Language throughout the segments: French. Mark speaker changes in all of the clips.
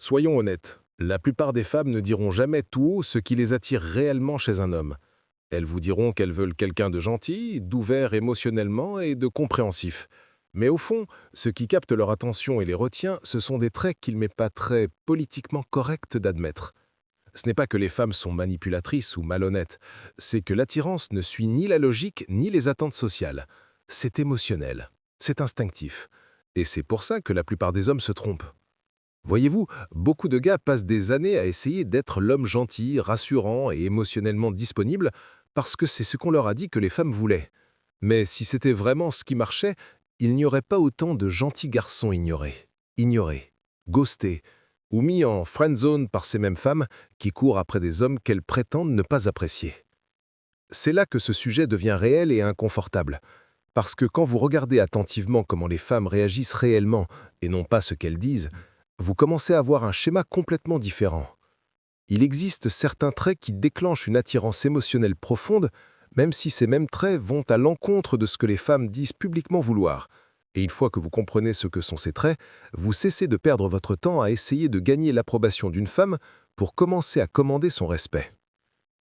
Speaker 1: Soyons honnêtes, la plupart des femmes ne diront jamais tout haut ce qui les attire réellement chez un homme. Elles vous diront qu'elles veulent quelqu'un de gentil, d'ouvert émotionnellement et de compréhensif. Mais au fond, ce qui capte leur attention et les retient, ce sont des traits qu'il n'est pas très politiquement correct d'admettre. Ce n'est pas que les femmes sont manipulatrices ou malhonnêtes, c'est que l'attirance ne suit ni la logique ni les attentes sociales. C'est émotionnel, c'est instinctif. Et c'est pour ça que la plupart des hommes se trompent. Voyez-vous, beaucoup de gars passent des années à essayer d'être l'homme gentil, rassurant et émotionnellement disponible parce que c'est ce qu'on leur a dit que les femmes voulaient. Mais si c'était vraiment ce qui marchait, il n'y aurait pas autant de gentils garçons ignorés, ghostés, ou mis en friendzone par ces mêmes femmes qui courent après des hommes qu'elles prétendent ne pas apprécier. C'est là que ce sujet devient réel et inconfortable, parce que quand vous regardez attentivement comment les femmes réagissent réellement et non pas ce qu'elles disent, vous commencez à voir un schéma complètement différent. Il existe certains traits qui déclenchent une attirance émotionnelle profonde, même si ces mêmes traits vont à l'encontre de ce que les femmes disent publiquement vouloir. Et une fois que vous comprenez ce que sont ces traits, vous cessez de perdre votre temps à essayer de gagner l'approbation d'une femme pour commencer à commander son respect.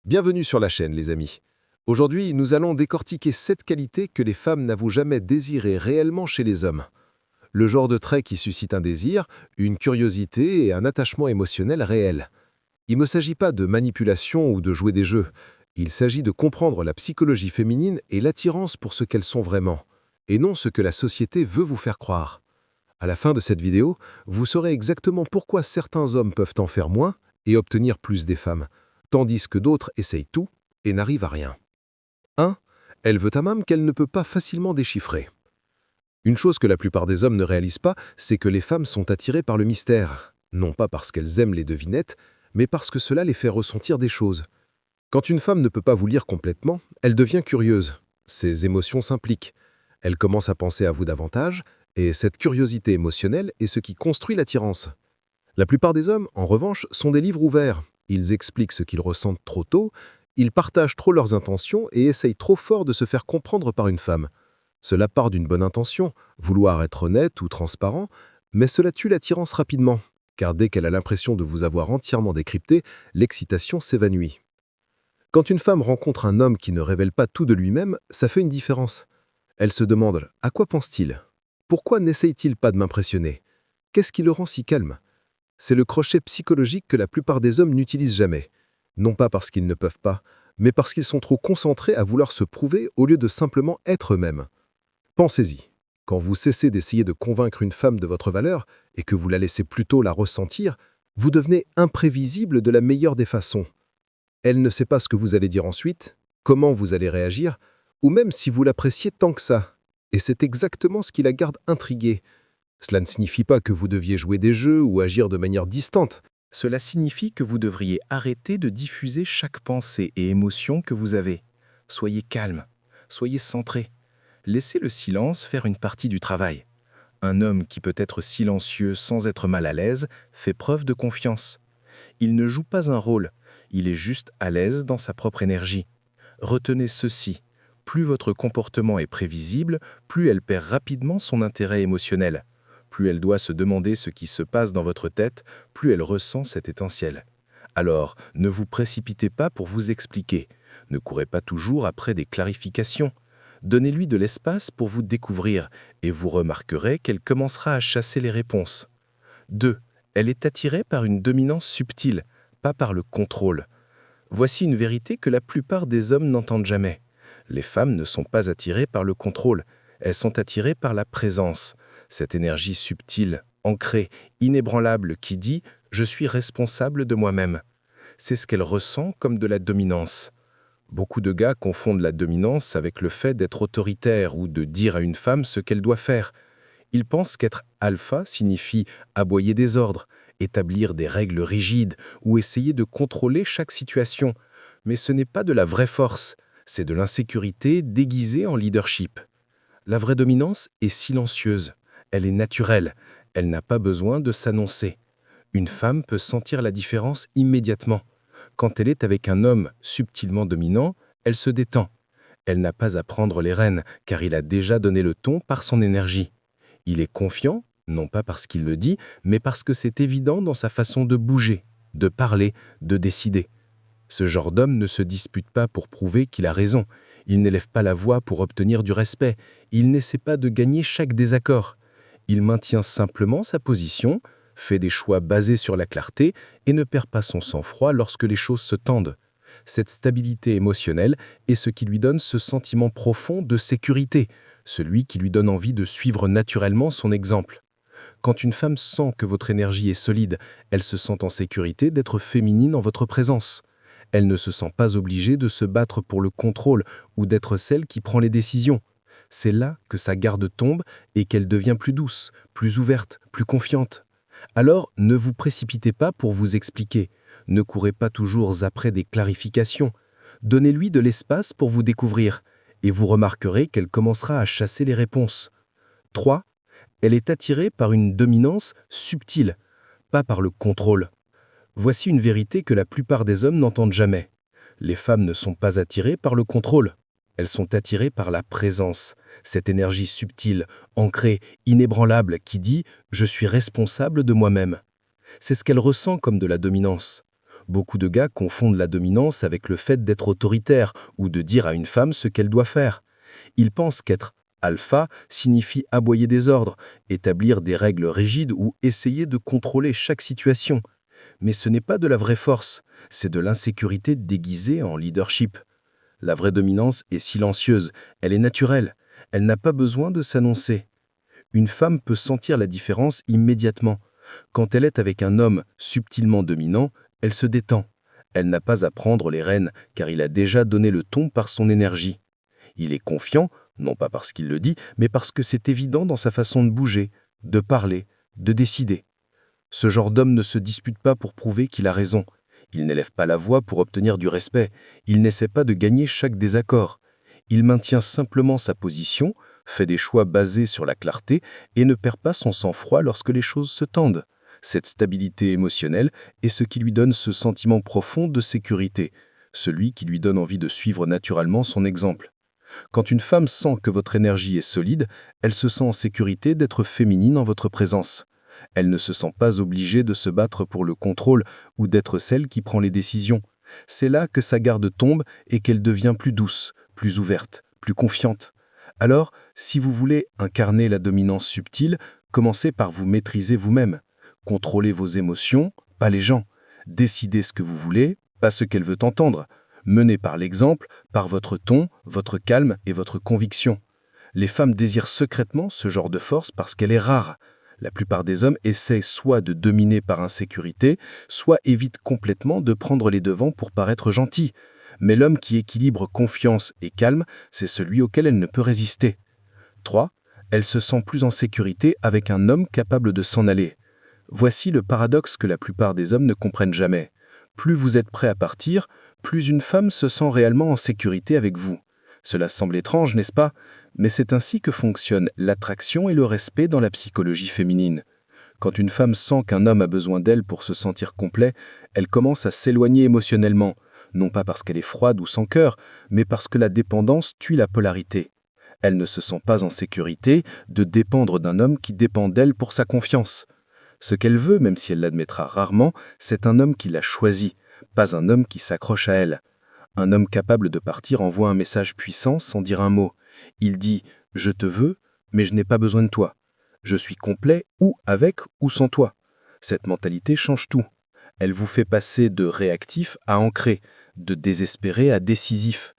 Speaker 1: Bienvenue sur la chaîne, les amis. Aujourd'hui, nous allons décortiquer 7 qualités que les femmes n'avouent jamais désirées réellement chez les hommes. Le genre de trait qui suscite un désir, une curiosité et un attachement émotionnel réel. Il ne s'agit pas de manipulation ou de jouer des jeux. Il s'agit de comprendre la psychologie féminine et l'attirance pour ce qu'elles sont vraiment, et non ce que la société veut vous faire croire. À la fin de cette vidéo, vous saurez exactement pourquoi certains hommes peuvent en faire moins et obtenir plus des femmes, tandis que d'autres essayent tout et n'arrivent à rien. 1. Elle veut un homme qu'elle ne peut pas facilement déchiffrer. Une chose que la plupart des hommes ne réalisent pas, c'est que les femmes sont attirées par le mystère, non pas parce qu'elles aiment les devinettes, mais parce que cela les fait ressentir des choses. Quand une femme ne peut pas vous lire complètement, elle devient curieuse. Ses émotions s'impliquent. Elle commence à penser à vous davantage, et cette curiosité émotionnelle est ce qui construit l'attirance. La plupart des hommes, en revanche, sont des livres ouverts. Ils expliquent ce qu'ils ressentent trop tôt, ils partagent trop leurs intentions et essayent trop fort de se faire comprendre par une femme. Cela part d'une bonne intention, vouloir être honnête ou transparent, mais cela tue l'attirance rapidement, car dès qu'elle a l'impression de vous avoir entièrement décrypté, l'excitation s'évanouit. Quand une femme rencontre un homme qui ne révèle pas tout de lui-même, ça fait une différence. Elle se demande « À quoi pense-t-il ? Pourquoi n'essaye-t-il pas de m'impressionner ? Qu'est-ce qui le rend si calme ?» C'est le crochet psychologique que la plupart des hommes n'utilisent jamais. Non pas parce qu'ils ne peuvent pas, mais parce qu'ils sont trop concentrés à vouloir se prouver au lieu de simplement être eux-mêmes. Pensez-y. Quand vous cessez d'essayer de convaincre une femme de votre valeur et que vous la laissez plutôt la ressentir, vous devenez imprévisible de la meilleure des façons. Elle ne sait pas ce que vous allez dire ensuite, comment vous allez réagir, ou même si vous l'appréciez tant que ça. Et c'est exactement ce qui la garde intriguée. Cela ne signifie pas que vous deviez jouer des jeux ou agir de manière distante. Cela signifie que vous devriez arrêter de diffuser chaque pensée et émotion que vous avez. Soyez calme, soyez centré. Laissez le silence faire une partie du travail. Un homme qui peut être silencieux sans être mal à l'aise fait preuve de confiance. Il ne joue pas un rôle, il est juste à l'aise dans sa propre énergie. Retenez ceci, plus votre comportement est prévisible, plus elle perd rapidement son intérêt émotionnel. Plus elle doit se demander ce qui se passe dans votre tête, plus elle ressent cette étincelle. Alors, ne vous précipitez pas pour vous expliquer. Ne courez pas toujours après des clarifications. Donnez-lui de l'espace pour vous découvrir et vous remarquerez qu'elle commencera à chasser les réponses. 2. Elle est attirée par une dominance subtile, pas par le contrôle. Voici une vérité que la plupart des hommes n'entendent jamais. Les femmes ne sont pas attirées par le contrôle, elles sont attirées par la présence, cette énergie subtile, ancrée, inébranlable qui dit « je suis responsable de moi-même ». C'est ce qu'elle ressent comme de la dominance. Beaucoup de gars confondent la dominance avec le fait d'être autoritaire ou de dire à une femme ce qu'elle doit faire. Ils pensent qu'être alpha signifie aboyer des ordres, établir des règles rigides ou essayer de contrôler chaque situation. Mais ce n'est pas de la vraie force, c'est de l'insécurité déguisée en leadership. La vraie dominance est silencieuse, elle est naturelle, elle n'a pas besoin de s'annoncer. Une femme peut sentir la différence immédiatement. Quand elle est avec un homme subtilement dominant, elle se détend. Elle n'a pas à prendre les rênes, car il a déjà donné le ton par son énergie. Il est confiant
Speaker 2: Non pas parce qu'il le dit, mais parce que c'est évident dans sa façon de bouger, de parler, de décider. Ce genre d'homme ne se dispute pas pour prouver qu'il a raison. Il n'élève pas la voix pour obtenir du respect. Il n'essaie pas de gagner chaque désaccord. Il maintient simplement sa position, fait des choix basés sur la clarté et ne perd pas son sang-froid lorsque les choses se tendent. Cette stabilité émotionnelle est ce qui lui donne ce sentiment profond de sécurité, celui qui lui donne envie de suivre naturellement son exemple. Quand une femme sent que votre énergie est solide, elle se sent en sécurité d'être féminine en votre présence. Elle ne se sent pas obligée de se battre pour le contrôle ou d'être celle qui prend les décisions. C'est là que sa garde tombe et qu'elle devient plus douce, plus ouverte, plus confiante. Alors, ne vous précipitez pas pour vous expliquer. Ne courez pas toujours après des clarifications. Donnez-lui de l'espace pour vous découvrir, et vous remarquerez qu'elle commencera à chasser les réponses. 3. Elle est attirée par une dominance subtile, pas par le contrôle. Voici une vérité que la plupart des hommes n'entendent jamais. Les femmes ne sont pas attirées par le contrôle. Elles sont attirées par la présence, cette énergie subtile, ancrée, inébranlable qui dit « je suis responsable de moi-même ». C'est ce qu'elle ressent comme de la dominance. Beaucoup de gars confondent la dominance avec le fait d'être autoritaire ou de dire à une femme ce qu'elle doit faire. Ils pensent qu'être alpha signifie aboyer des ordres, établir des règles rigides ou essayer de contrôler chaque situation. Mais ce n'est pas de la vraie force, c'est de l'insécurité déguisée en leadership. La vraie dominance est silencieuse, elle est naturelle, elle n'a pas besoin de s'annoncer. Une femme peut sentir la différence immédiatement. Quand elle est avec un homme subtilement dominant, elle se détend. Elle n'a pas à prendre les rênes, car il a déjà donné le ton par son énergie. Il est confiant, non pas parce qu'il le dit, mais parce que c'est évident dans sa façon de bouger, de parler, de décider. Ce genre d'homme ne se dispute pas pour prouver qu'il a raison. Il n'élève pas la voix pour obtenir du respect. Il n'essaie pas de gagner chaque désaccord. Il maintient simplement sa position, fait des choix basés sur la clarté et ne perd pas son sang-froid lorsque les choses se tendent. Cette stabilité émotionnelle est ce qui lui donne ce sentiment profond de sécurité, celui qui lui donne envie de suivre naturellement son exemple. Quand une femme sent que votre énergie est solide, elle se sent en sécurité d'être féminine en votre présence. Elle ne se sent pas obligée de se battre pour le contrôle ou d'être celle qui prend les décisions. C'est là que sa garde tombe et qu'elle devient plus douce, plus ouverte, plus confiante. Alors, si vous voulez incarner la dominance subtile, commencez par vous maîtriser vous-même. Contrôlez vos émotions, pas les gens. Décidez ce que vous voulez, pas ce qu'elle veut entendre. Menez par l'exemple, par votre ton, votre calme et votre conviction. Les femmes désirent secrètement ce genre de force parce qu'elle est rare. La plupart des hommes essaient soit de dominer par insécurité, soit évitent complètement de prendre les devants pour paraître gentil. Mais l'homme qui équilibre confiance et calme, c'est celui auquel elle ne peut résister. 3. Elle se sent plus en sécurité avec un homme capable de s'en aller. Voici le paradoxe que la plupart des hommes ne comprennent jamais. Plus vous êtes prêt à partir, plus une femme se sent réellement en sécurité avec vous. Cela semble étrange, n'est-ce pas? Mais c'est ainsi que fonctionnent l'attraction et le respect dans la psychologie féminine. Quand une femme sent qu'un homme a besoin d'elle pour se sentir complet, elle commence à s'éloigner émotionnellement, non pas parce qu'elle est froide ou sans cœur, mais parce que la dépendance tue la polarité. Elle ne se sent pas en sécurité de dépendre d'un homme qui dépend d'elle pour sa confiance. Ce qu'elle veut, même si elle l'admettra rarement, c'est un homme qui l'a choisi, pas un homme qui s'accroche à elle. Un homme capable de partir envoie un message puissant sans dire un mot. Il dit « Je te veux, mais je n'ai pas besoin de toi. Je suis complet ou avec ou sans toi. » Cette mentalité change tout. Elle vous fait passer de réactif à ancré, de désespéré à décisif.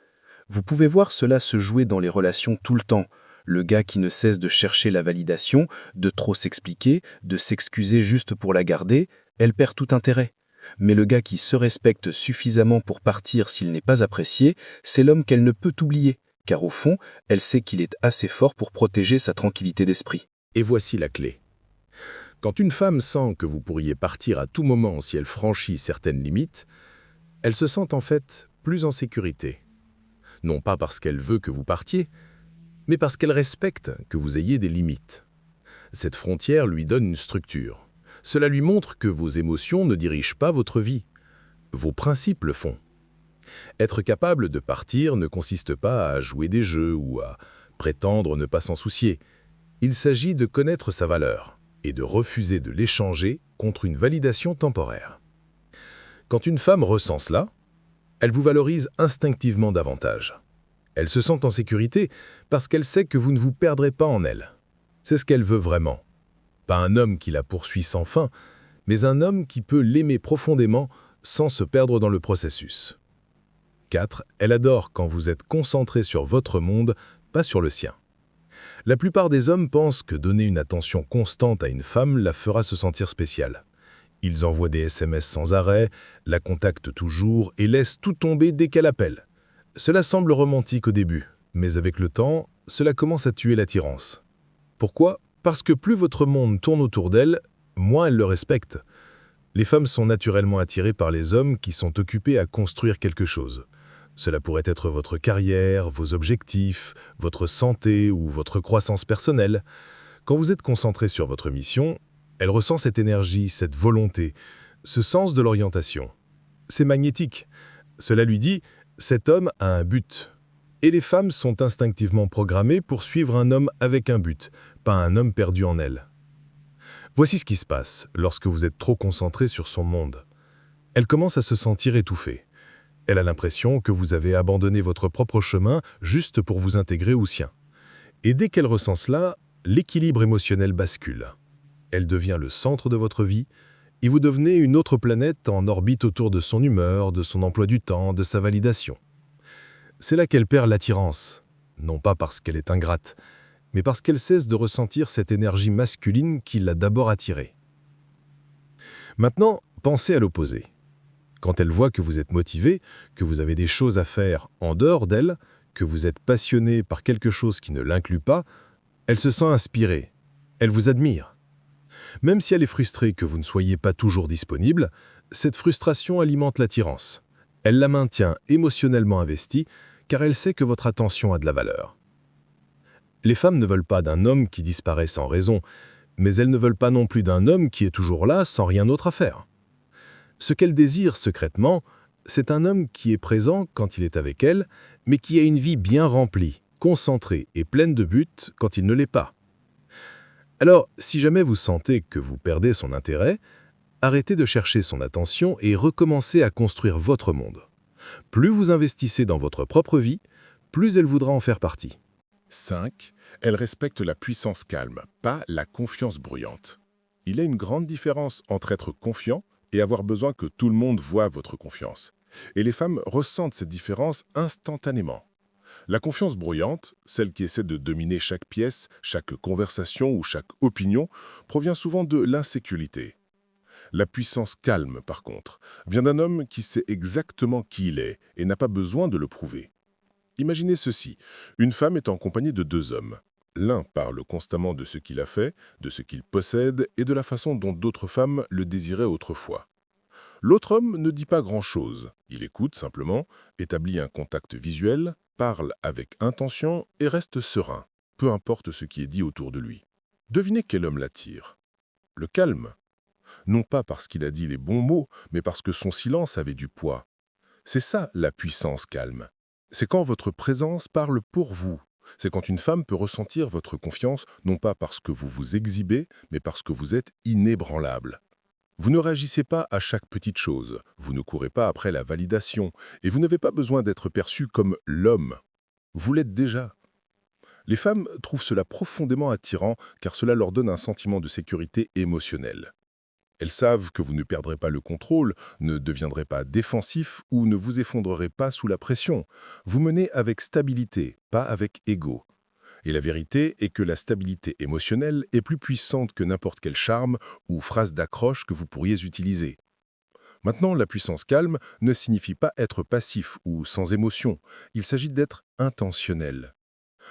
Speaker 2: Vous pouvez voir cela se jouer dans les relations tout le temps. Le gars qui ne cesse de chercher la validation, de trop s'expliquer, de s'excuser juste pour la garder, elle perd tout intérêt. Mais le gars qui se respecte suffisamment pour partir s'il n'est pas apprécié, c'est l'homme qu'elle ne peut oublier, car au fond, elle sait qu'il est assez fort pour protéger sa tranquillité d'esprit.
Speaker 1: Et voici la clé. Quand une femme sent que vous pourriez partir à tout moment si elle franchit certaines limites, elle se sent en fait plus en sécurité. Non pas parce qu'elle veut que vous partiez, mais parce qu'elle respecte que vous ayez des limites. Cette frontière lui donne une structure. Cela lui montre que vos émotions ne dirigent pas votre vie. Vos principes le font. Être capable de partir ne consiste pas à jouer des jeux ou à prétendre ne pas s'en soucier. Il s'agit de connaître sa valeur. et de refuser de l'échanger contre une validation temporaire. Quand une femme ressent cela, elle vous valorise instinctivement davantage. Elle se sent en sécurité parce qu'elle sait que vous ne vous perdrez pas en elle. C'est ce qu'elle veut vraiment. Pas un homme qui la poursuit sans fin, mais un homme qui peut l'aimer profondément sans se perdre dans le processus. 4. Elle adore quand vous êtes concentré sur votre monde, pas sur le sien. La plupart des hommes pensent que donner une attention constante à une femme la fera se sentir spéciale. Ils envoient des SMS sans arrêt, la contactent toujours et laissent tout tomber dès qu'elle appelle. Cela semble romantique au début, mais avec le temps, cela commence à tuer l'attirance. Pourquoi ? Parce que plus votre monde tourne autour d'elle, moins elle le respecte. Les femmes sont naturellement attirées par les hommes qui sont occupés à construire quelque chose. Cela pourrait être votre carrière, vos objectifs, votre santé ou votre croissance personnelle. Quand vous êtes concentré sur votre mission, elle ressent cette énergie, cette volonté, ce sens de l'orientation. C'est magnétique. Cela lui dit « cet homme a un but ». Et les femmes sont instinctivement programmées pour suivre un homme avec un but, pas un homme perdu en elles. Voici ce qui se passe lorsque vous êtes trop concentré sur son monde. Elle commence à se sentir étouffée. Elle a l'impression que vous avez abandonné votre propre chemin juste pour vous intégrer au sien. Et dès qu'elle ressent cela, l'équilibre émotionnel bascule. Elle devient le centre de votre vie et vous devenez une autre planète en orbite autour de son humeur, de son emploi du temps, de sa validation. C'est là qu'elle perd l'attirance, non pas parce qu'elle est ingrate, mais parce qu'elle cesse de ressentir cette énergie masculine qui l'a d'abord attirée. Maintenant, pensez à l'opposé. Quand elle voit que vous êtes motivé, que vous avez des choses à faire en dehors d'elle, que vous êtes passionné par quelque chose qui ne l'inclut pas, elle se sent inspirée, elle vous admire. Même si elle est frustrée que vous ne soyez pas toujours disponible, cette frustration alimente l'attirance. Elle la maintient émotionnellement investie car elle sait que votre attention a de la valeur. Les femmes ne veulent pas d'un homme qui disparaît sans raison, mais elles ne veulent pas non plus d'un homme qui est toujours là sans rien d'autre à faire. Ce qu'elles désirent secrètement, c'est un homme qui est présent quand il est avec elle, mais qui a une vie bien remplie, concentrée et pleine de buts quand il ne l'est pas. Alors, si jamais vous sentez que vous perdez son intérêt, arrêtez de chercher son attention et recommencez à construire votre monde. Plus vous investissez dans votre propre vie, plus elle voudra en faire partie.
Speaker 3: 5. Elle respecte la puissance calme, pas la confiance bruyante. Il y a une grande différence entre être confiant et avoir besoin que tout le monde voie votre confiance. Et les femmes ressentent cette différence instantanément. La confiance bruyante, celle qui essaie de dominer chaque pièce, chaque conversation ou chaque opinion, provient souvent de l'insécurité. La puissance calme, par contre, vient d'un homme qui sait exactement qui il est et n'a pas besoin de le prouver. Imaginez ceci, une femme est en compagnie de deux hommes. L'un parle constamment de ce qu'il a fait, de ce qu'il possède et de la façon dont d'autres femmes le désiraient autrefois. L'autre homme ne dit pas grand-chose. Il écoute simplement, établit un contact visuel, parle avec intention et reste serein, peu importe ce qui est dit autour de lui. Devinez quel homme l'attire. Le calme. Non pas parce qu'il a dit les bons mots, mais parce que son silence avait du poids. C'est ça la puissance calme. C'est quand votre présence parle pour vous. C'est quand une femme peut ressentir votre confiance, non pas parce que vous vous exhibez, mais parce que vous êtes inébranlable. Vous ne réagissez pas à chaque petite chose, vous ne courez pas après la validation, et vous n'avez pas besoin d'être perçu comme l'homme. Vous l'êtes déjà. Les femmes trouvent cela profondément attirant, car cela leur donne un sentiment de sécurité émotionnelle. Elles savent que vous ne perdrez pas le contrôle, ne deviendrez pas défensif ou ne vous effondrerez pas sous la pression. Vous menez avec stabilité, pas avec ego. Et la vérité est que la stabilité émotionnelle est plus puissante que n'importe quel charme ou phrase d'accroche que vous pourriez utiliser. Maintenant, la puissance calme ne signifie pas être passif ou sans émotion. Il s'agit d'être intentionnel.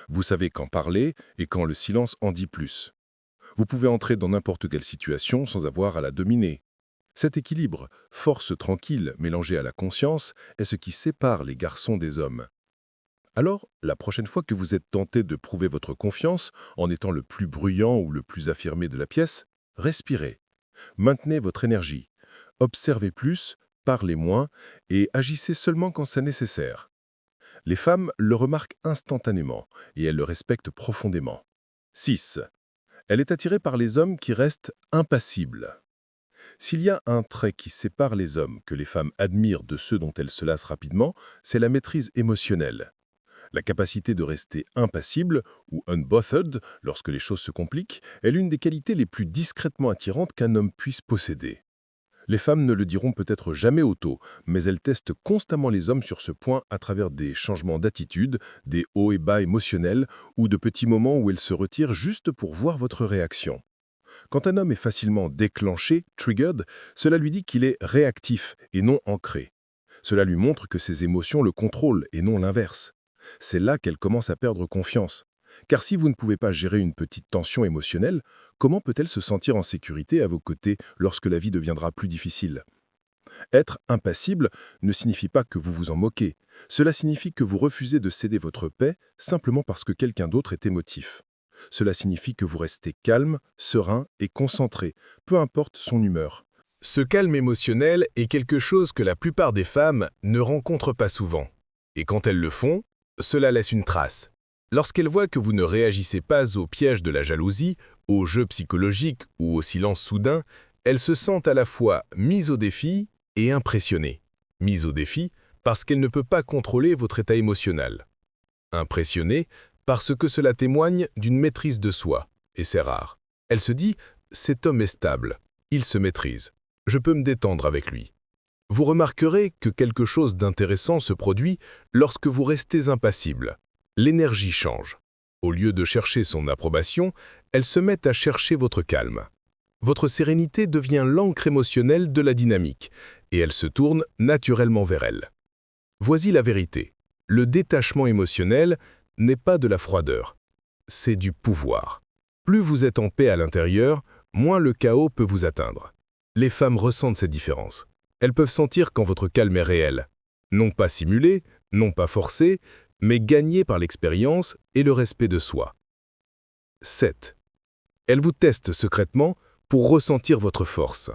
Speaker 3: Vous savez quand parler et quand le silence en dit plus. Vous pouvez entrer dans n'importe quelle situation sans avoir à la dominer. Cet équilibre, force tranquille mélangée à la conscience, est ce qui sépare les garçons des hommes. Alors, la prochaine fois que vous êtes tenté de prouver votre confiance en étant le plus bruyant ou le plus affirmé de la pièce, respirez. Maintenez votre énergie. Observez plus, parlez moins et agissez seulement quand c'est nécessaire. Les femmes le remarquent instantanément et elles le respectent profondément. 6. Elle est attirée par les hommes qui restent impassibles. S'il y a un trait qui sépare les hommes que les femmes admirent de ceux dont elles se lassent rapidement, c'est la maîtrise émotionnelle. La capacité de rester impassible ou unbothered lorsque les choses se compliquent est l'une des qualités les plus discrètement attirantes qu'un homme puisse posséder. Les femmes ne le diront peut-être jamais auto, mais elles testent constamment les hommes sur ce point à travers des changements d'attitude, des hauts et bas émotionnels ou de petits moments où elles se retirent juste pour voir votre réaction. Quand un homme est facilement déclenché, triggered, cela lui dit qu'il est réactif et non ancré. Cela lui montre que ses émotions le contrôlent et non l'inverse. C'est là qu'elle commence à perdre confiance. Car si vous ne pouvez pas gérer une petite tension émotionnelle, comment peut-elle se sentir en sécurité à vos côtés lorsque la vie deviendra plus difficile? Être impassible ne signifie pas que vous vous en moquez. Cela signifie que vous refusez de céder votre paix simplement parce que quelqu'un d'autre est émotif. Cela signifie que vous restez calme, serein et concentré, peu importe son humeur.
Speaker 1: Ce calme émotionnel est quelque chose que la plupart des femmes ne rencontrent pas souvent. Et quand elles le font, cela laisse une trace. Lorsqu'elles voient que vous ne réagissez pas au piège de la jalousie, au jeu psychologique ou au silence soudain, elles se sentent à la fois mises au défi et impressionnées. Mises au défi parce qu'elles ne peuvent pas contrôler votre état émotionnel. Impressionnées parce que cela témoigne d'une maîtrise de soi, et c'est rare. Elle se dit « cet homme est stable, il se maîtrise, je peux me détendre avec lui ». Vous remarquerez que quelque chose d'intéressant se produit lorsque vous restez impassible. L'énergie change. Au lieu de chercher son approbation, elle se met à chercher votre calme. Votre sérénité devient l'encre émotionnelle de la dynamique, et elle se tourne naturellement vers elle. Voici la vérité. Le détachement émotionnel n'est pas de la froideur, c'est du pouvoir. Plus vous êtes en paix à l'intérieur, moins le chaos peut vous atteindre. Les femmes ressentent cette différence. Elles peuvent sentir quand votre calme est réel. Non pas simulé, non pas forcé, mais gagné par l'expérience et le respect de soi. 7. Elles vous testent secrètement pour ressentir votre force.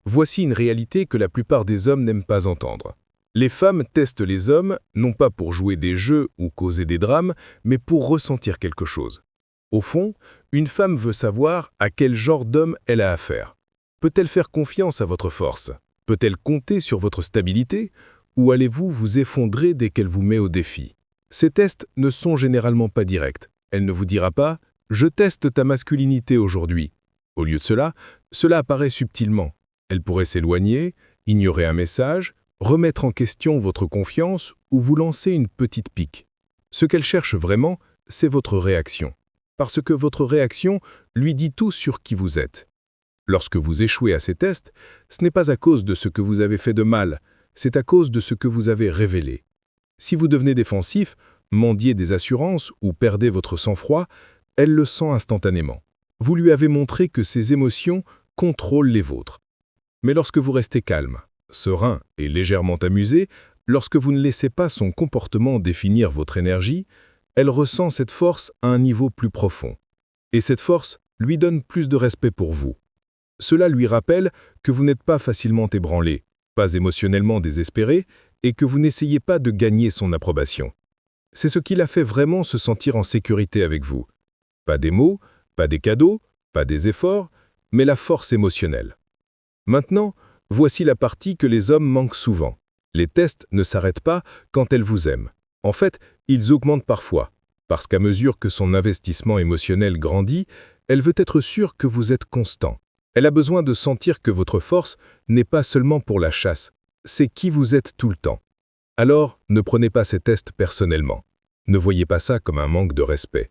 Speaker 1: Voici une réalité que la plupart des hommes n'aiment pas entendre. Les femmes testent les hommes, non pas pour jouer des jeux ou causer des drames, mais pour ressentir quelque chose. Au fond, une femme veut savoir à quel genre d'homme elle a affaire. Peut-elle faire confiance à votre force? Peut-elle compter sur votre stabilité? Ou allez-vous vous effondrer dès qu'elle vous met au défi? Ces tests ne sont généralement pas directs. Elle ne vous dira pas « je teste ta masculinité aujourd'hui ». Au lieu de cela, cela apparaît subtilement. Elle pourrait s'éloigner, ignorer un message, remettre en question votre confiance ou vous lancer une petite pique. Ce qu'elle cherche vraiment, c'est votre réaction. Parce que votre réaction lui dit tout sur qui vous êtes. Lorsque vous échouez à ces tests, ce n'est pas à cause de ce que vous avez fait de mal, c'est à cause de ce que vous avez révélé. Si vous devenez défensif, mendiez des assurances ou perdez votre sang-froid, elle le sent instantanément. Vous lui avez montré que ses émotions contrôlent les vôtres. Mais lorsque vous restez calme, serein et légèrement amusé, lorsque vous ne laissez pas son comportement définir votre énergie, elle ressent cette force à un niveau plus profond. Et cette force lui donne plus de respect pour vous. Cela lui rappelle que vous n'êtes pas facilement ébranlé, pas émotionnellement désespéré, et que vous n'essayez pas de gagner son approbation. C'est ce qui la fait vraiment se sentir en sécurité avec vous. Pas des mots, pas des cadeaux, pas des efforts, mais la force émotionnelle. Maintenant, voici la partie que les hommes manquent souvent. Les tests ne s'arrêtent pas quand elle vous aime. En fait, ils augmentent parfois, parce qu'à mesure que son investissement émotionnel grandit, elle veut être sûre que vous êtes constant. Elle a besoin de sentir que votre force n'est pas seulement pour la chasse, c'est qui vous êtes tout le temps. Alors, ne prenez pas ces tests personnellement. Ne voyez pas ça comme un manque de respect.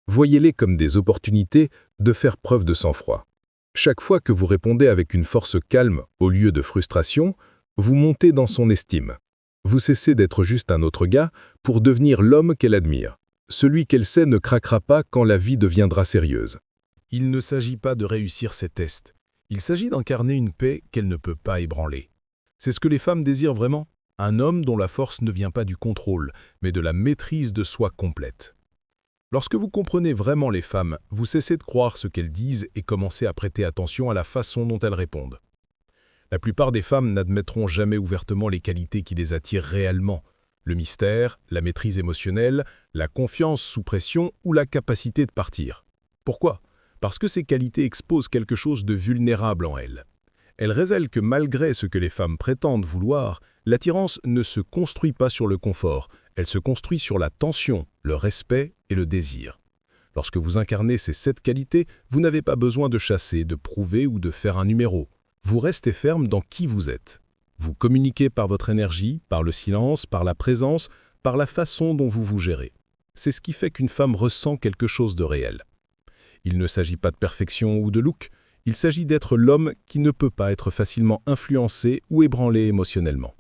Speaker 1: Voyez-les comme des opportunités de faire preuve de sang-froid. Chaque fois que vous répondez avec une force calme au lieu de frustration, vous montez dans son estime. Vous cessez d'être juste un autre gars pour devenir l'homme qu'elle admire. Celui qu'elle sait ne craquera pas quand la vie deviendra sérieuse. Il ne s'agit pas de réussir ces tests. Il s'agit d'incarner une paix qu'elle ne peut pas ébranler. C'est ce que les femmes désirent vraiment. Un homme dont la force ne vient pas du contrôle, mais de la maîtrise de soi complète. Lorsque vous comprenez vraiment les femmes, vous cessez de croire ce qu'elles disent et commencez à prêter attention à la façon dont elles répondent. La plupart des femmes n'admettront jamais ouvertement les qualités qui les attirent réellement. Le mystère, la maîtrise émotionnelle, la confiance sous pression ou la capacité de partir. Pourquoi? Parce que ces qualités exposent quelque chose de vulnérable en elles. Elles révèlent que malgré ce que les femmes prétendent vouloir, l'attirance ne se construit pas sur le confort, elle se construit sur la tension, le respect et le désir. Lorsque vous incarnez ces 7 qualités, vous n'avez pas besoin de chasser, de prouver ou de faire un numéro. Vous restez ferme dans qui vous êtes. Vous communiquez par votre énergie, par le silence, par la présence, par la façon dont vous vous gérez. C'est ce qui fait qu'une femme ressent quelque chose de réel. Il ne s'agit pas de perfection ou de look, il s'agit d'être l'homme qui ne peut pas être facilement influencé ou ébranlé émotionnellement.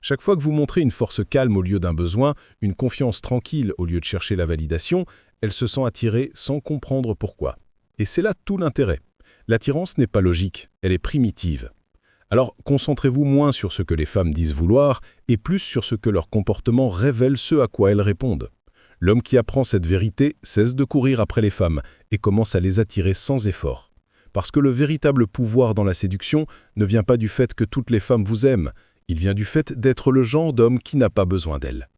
Speaker 1: Chaque fois que vous montrez une force calme au lieu d'un besoin, une confiance tranquille au lieu de chercher la validation, elle se sent attirée sans comprendre pourquoi. Et c'est là tout l'intérêt. L'attirance n'est pas logique, elle est primitive. Alors concentrez-vous moins sur ce que les femmes disent vouloir et plus sur ce que leur comportement révèle ce à quoi elles répondent. L'homme qui apprend cette vérité cesse de courir après les femmes et commence à les attirer sans effort. Parce que le véritable pouvoir dans la séduction ne vient pas du fait que toutes les femmes vous aiment, il vient du fait d'être le genre d'homme qui n'a pas besoin d'elles.